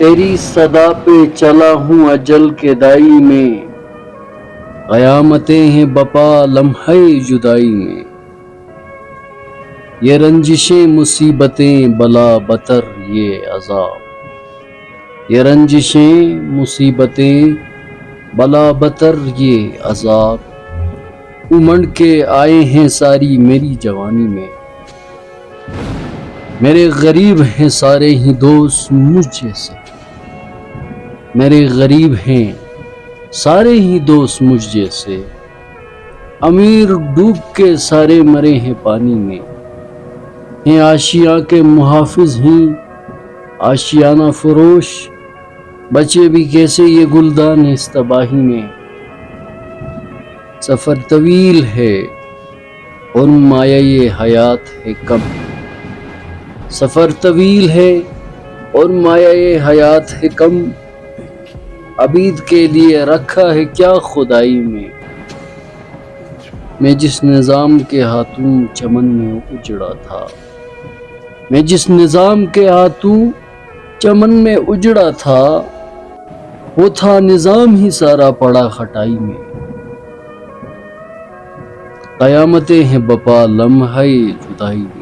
تیری صدا پہ چلا ہوں اجل کے دائی میں، قیامتیں ہیں بپا لمحے جدائی میں، یہ رنجشیں مصیبتیں بلا بتر یہ عذاب، یہ رنجشیں مصیبتیں بلا بتر یہ عذاب، امنڈ کے آئے ہیں ساری میری جوانی میں، میرے غریب ہیں سارے ہی دوست مجھ جیسے، میرے غریب ہیں سارے ہی دوست مجھ جیسے، امیر ڈوب کے سارے مرے ہیں پانی میں، ہیں آشیاں کے محافظ ہیں آشیانہ فروش، بچے بھی کیسے یہ گلدان اس تباہی میں، سفر طویل ہے اور مایہ یہ حیات ہے کم، سفر طویل ہے اور مایہ یہ حیات ہے کم، عبید کے لیے رکھا ہے کیا خدائی میں جس نظام کے ہاتھوں چمن میں اجڑا تھا، میں جس نظام کے ہاتھوں چمن میں اجڑا تھا، وہ تھا نظام ہی سارا پڑا خٹائی میں، قیامتیں ہیں بپا لمحے جدائی میں۔